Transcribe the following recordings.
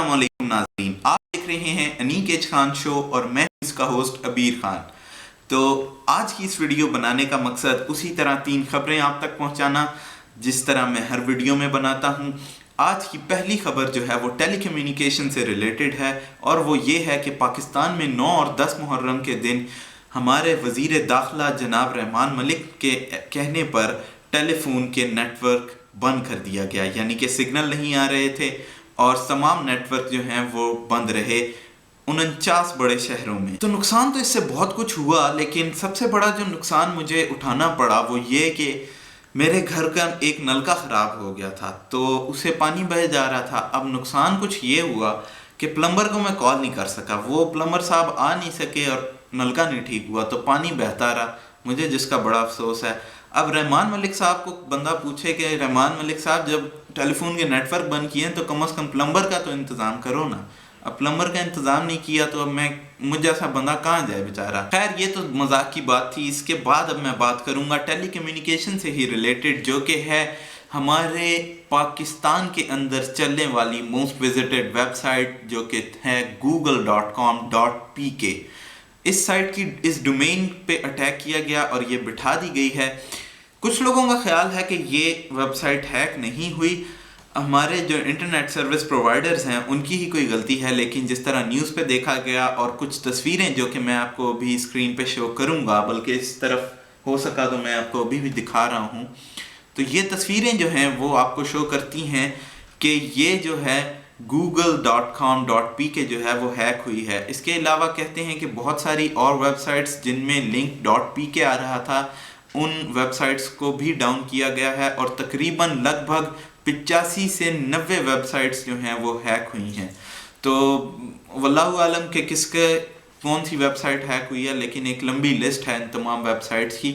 अस्सलाम वालेकुम नाज़रीन, आप देख रहे हैं अनीक एज खान शो और मैं इसका होस्ट अबीर खान। तो आज की इस वीडियो बनाने का मकसद उसी तरह 3 खबरें आप तक पहुंचाना जिस तरह मैं हर वीडियो में बनाता हूं। आज की पहली खबर जो है वो टेलीकम्युनिकेशन से रिलेटेड है और वो ये है कि पाकिस्तान में 9 और 10 मुहर्रम के दिन हमारे वज़ीर दाखिला जनाब रहमान मलिक के कहने पर टेलीफोन के नेटवर्क बंद कर दिया गया, यानी कि सिग्नल नहीं आ रहे थे और तमाम नेटवर्क जो हैं वो बंद रहे 49 बड़े शहरों में। तो नुकसान तो इससे बहुत कुछ हुआ, लेकिन सबसे बड़ा जो नुकसान मुझे उठाना पड़ा वो ये कि मेरे घर का एक नलका ख़राब हो गया था, तो उसे पानी बह जा रहा था। अब नुकसान कुछ ये हुआ कि प्लम्बर को मैं कॉल नहीं कर सका, वो प्लम्बर साहब आ नहीं सके और नलका नहीं ठीक हुआ, तो पानी बहता रहा मुझे, जिसका बड़ा अफसोस है। अब रहमान मलिक साहब को बंदा पूछे कि रहमान मलिक साहब जब टेलीफोन के नेटवर्क बंद किए हैं तो कम से कम प्लम्बर का तो इंतज़ाम करो ना। अब प्लम्बर का इंतज़ाम नहीं किया तो अब मुझ जैसा बंदा कहाँ जाए बेचारा। खैर ये तो मजाक की बात थी। इसके बाद अब मैं बात करूँगा टेलीकम्युनिकेशन से ही रिलेटेड, जो कि है हमारे पाकिस्तान के अंदर चलने वाली मोस्ट विजिटेड वेबसाइट जो कि है google.com.pk। इस साइट की इस डोमेन पे अटैक किया गया और ये बिठा दी गई है। कुछ लोगों का ख्याल है कि ये वेबसाइट हैक नहीं हुई, हमारे जो इंटरनेट सर्विस प्रोवाइडर्स हैं उनकी ही कोई गलती है, लेकिन जिस तरह न्यूज़ पे देखा गया और कुछ तस्वीरें जो कि मैं आपको अभी स्क्रीन पे शो करूँगा, बल्कि इस तरफ हो सका तो मैं आपको अभी भी दिखा रहा हूँ, तो ये तस्वीरें जो हैं वो आपको शो करती हैं कि ये जो है google.com.pk जो है वो हैक हुई है। इसके अलावा कहते हैं कि बहुत सारी और वेबसाइट्स जिनमें link.pk आ रहा था, उन वेबसाइट्स को भी डाउन किया गया है और तकरीबन लगभग 85 से 90 वेबसाइट्स जो हैं वो हैक हुई हैं। तो वल्लाहु आलम के किसके कौन सी वेबसाइट हैक हुई है, लेकिन एक लंबी लिस्ट है इन तमाम वेबसाइट्स की।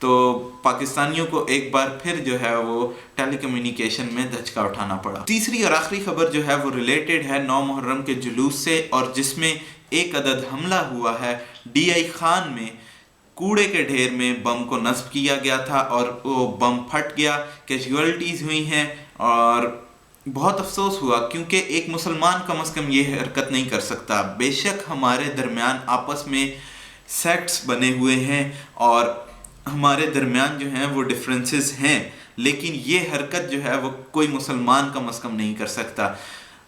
तो पाकिस्तानियों को एक बार फिर जो है वो टेलीकम्युनिकेशन में धचका उठाना पड़ा। तीसरी और आखिरी खबर जो है वो रिलेटेड है 9 मुहर्रम के जुलूस से, और जिसमें एक अदद हमला हुआ है DI खान में। कूड़े के ढेर में बम को नस्ब किया गया था और वो बम फट गया, कैजुअलिटीज़ हुई हैं और बहुत अफसोस हुआ, क्योंकि एक मुसलमान कम से कम ये हरकत नहीं कर सकता। बेशक हमारे दरमियान आपस में सेक्ट्स बने हुए हैं और हमारे दरमियान जो हैं वो डिफरेंसेस हैं, लेकिन ये हरकत जो है वो कोई मुसलमान कम से कम नहीं कर सकता।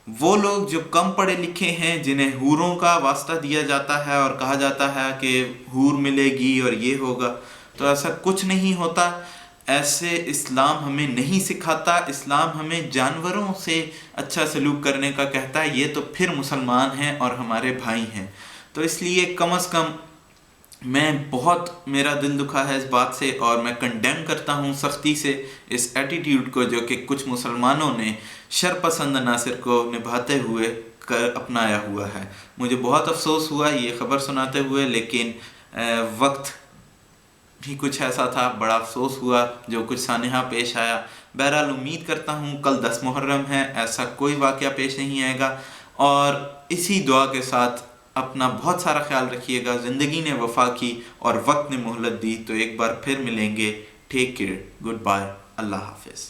वो लोग जो कम पढ़े लिखे हैं, जिन्हें हूरों का वास्ता दिया जाता है और कहा जाता है कि हूर मिलेगी और ये होगा, तो ऐसा कुछ नहीं होता। ऐसे इस्लाम हमें नहीं सिखाता। इस्लाम हमें जानवरों से अच्छा सलूक करने का कहता है, ये तो फिर मुसलमान हैं और हमारे भाई हैं। तो इसलिए कम से कम मेरा दिल दुखा है इस बात से और मैं कंडेम करता हूँ सख्ती से इस एटीट्यूड को जो कि कुछ मुसलमानों ने शरपसंद अनासर को निभाते हुए अपनाया हुआ है। मुझे बहुत अफसोस हुआ ये ख़बर सुनाते हुए, लेकिन वक्त भी कुछ ऐसा था, बड़ा अफसोस हुआ जो कुछ सानिहा पेश आया। बहरहाल उम्मीद करता हूँ कल 10 मुहर्रम है, ऐसा कोई वाक़या पेश नहीं आएगा, और इसी दुआ के साथ अपना बहुत सारा ख्याल रखिएगा। ज़िंदगी ने वफ़ा की और वक्त ने मोहलत दी, तो एक बार फिर मिलेंगे। टेक केयर, गुड बाय, अल्लाह हाफिज़।